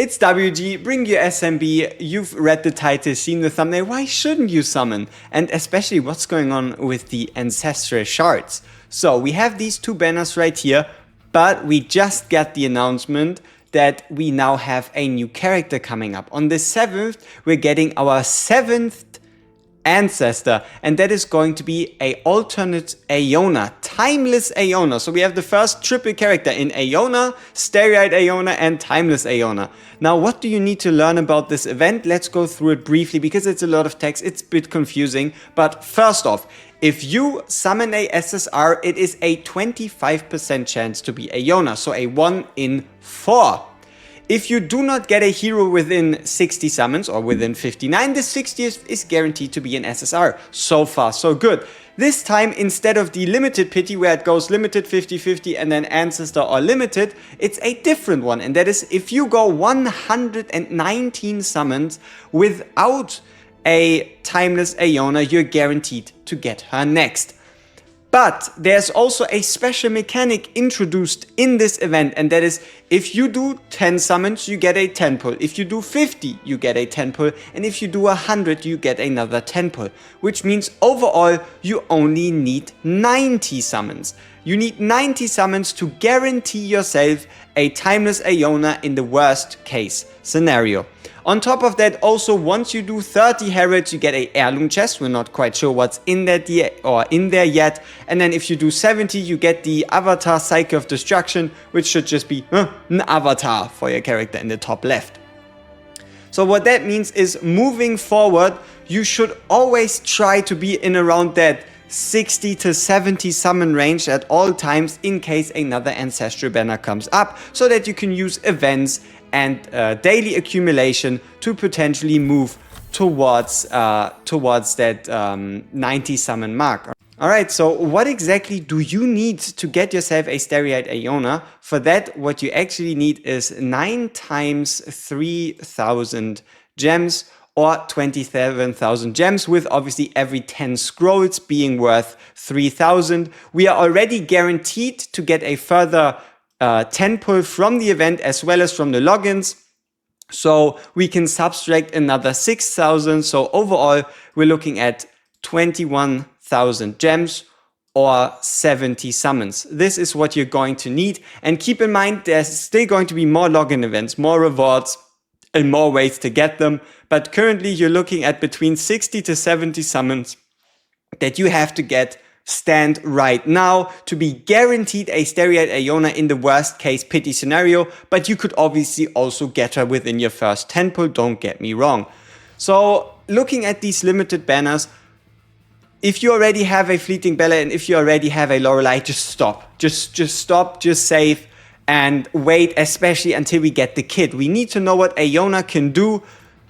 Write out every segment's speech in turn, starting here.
It's WG, bring your SMB, you've read the title, seen the thumbnail, why shouldn't you summon? And especially what's going on with the Ancestral Shards. So we have these two banners right here, but we just got the announcement that we now have a new character coming up. On the 7th, we're getting our 7th ancestor, and that is going to be a alternate Aiona, timeless Aiona. So we have the first triple character in Aiona, Starry-Eyed Aiona, and Timeless Aiona. Now, what do you need to learn about this event? Let's go through it briefly because it's a lot of text, it's a bit confusing. But first off, if you summon a SSR, it is a 25% chance to be Aiona, so a 1 in 4. If you do not get a hero within 60 summons or within 59, the 60th is guaranteed to be an SSR. So far, so good. This time, instead of the limited pity where it goes limited 50-50 and then ancestor or limited, it's a different one. And that is if you go 119 summons without a timeless Aiona, you're guaranteed to get her next. But there's also a special mechanic introduced in this event, and that is if you do 10 summons, you get a 10 pull. If you do 50, you get a 10 pull. And if you do 100, you get another 10 pull. Which means overall, you only need 90 summons. You need 90 summons to guarantee yourself a timeless Aiona in the worst case scenario. On top of that, also once you do 30 heralds, you get a heirloom chest. We're not quite sure what's in there yet. And then if you do 70, you get the avatar Cycle of Destruction, which should just be an avatar for your character in the top left. So what that means is moving forward, you should always try to be in around that 60 to 70 summon range at all times in case another Ancestral banner comes up, so that you can use events and daily accumulation to potentially move towards that 90 summon mark. Alright, so what exactly do you need to get yourself a Starry-Eyed Aiona? For that, what you actually need is 9 times 3,000 gems, or 27,000 gems, with obviously every 10 scrolls being worth 3,000. We are already guaranteed to get a further 10 pull from the event as well as from the logins. So we can subtract another 6,000. So overall, we're looking at 21,000 gems or 70 summons. This is what you're going to need. And keep in mind, there's still going to be more login events, more rewards, and more ways to get them. But currently you're looking at between 60 to 70 summons that you have to get stand right now to be guaranteed a Starry-Eyed Aiona in the worst case pity scenario. But you could obviously also get her within your first 10 pull, don't get me wrong. So looking at these limited banners, if you already have a Fleeting Bella and if you already have a Lorelei, just stop. Just stop, just save. And wait, especially until we get the kit. We need to know what Aiona can do,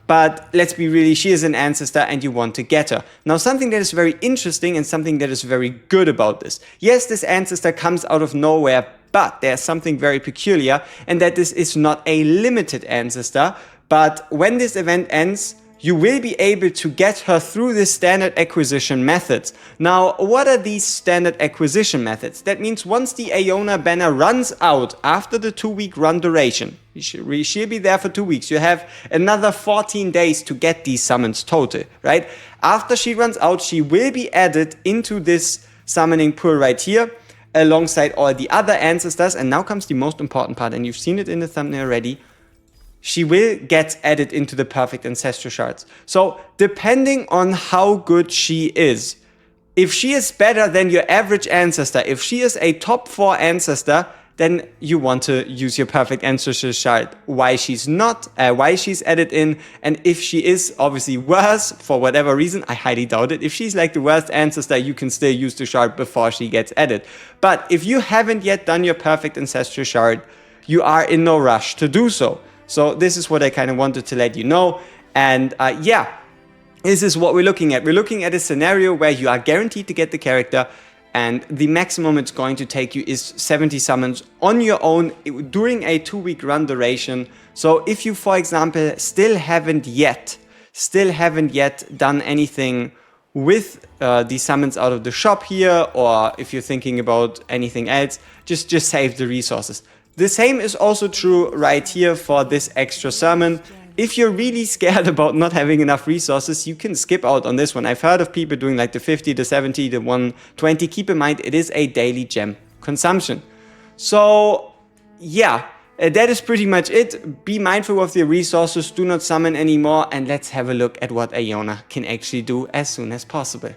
but let's be really, she is an ancestor and you want to get her. Now, something that is very interesting and something that is very good about this. Yes, this ancestor comes out of nowhere, but there's something very peculiar, and that this is not a limited ancestor, but when this event ends, you will be able to get her through the standard acquisition methods. Now, what are these standard acquisition methods? That means once the Aiona banner runs out after the 2-week run duration, she'll be there for 2 weeks. You have another 14 days to get these summons total, right? After she runs out, she will be added into this summoning pool right here, alongside all the other ancestors. And now comes the most important part, and you've seen it in the thumbnail already. She will get added into the perfect ancestral shards. So depending on how good she is, if she is better than your average ancestor, if she is a top 4 ancestor, then you want to use your perfect ancestral shard. Why she's not, why she's added in, and if she is obviously worse for whatever reason, I highly doubt it. If she's like the worst ancestor, you can still use the shard before she gets added. But if you haven't yet done your perfect ancestral shard, you are in no rush to do so. So this is what I kind of wanted to let you know. And yeah, this is what we're looking at. We're looking at a scenario where you are guaranteed to get the character, and the maximum it's going to take you is 70 summons on your own during a 2-week run duration. So if you, for example, still haven't yet done anything with the summons out of the shop here, or if you're thinking about anything else, just save the resources. The same is also true right here for this extra summon. If you're really scared about not having enough resources, you can skip out on this one. I've heard of people doing like the 50, the 70, the 120. Keep in mind, it is a daily gem consumption. So yeah, that is pretty much it. Be mindful of the resources, do not summon anymore, and let's have a look at what Aiona can actually do as soon as possible.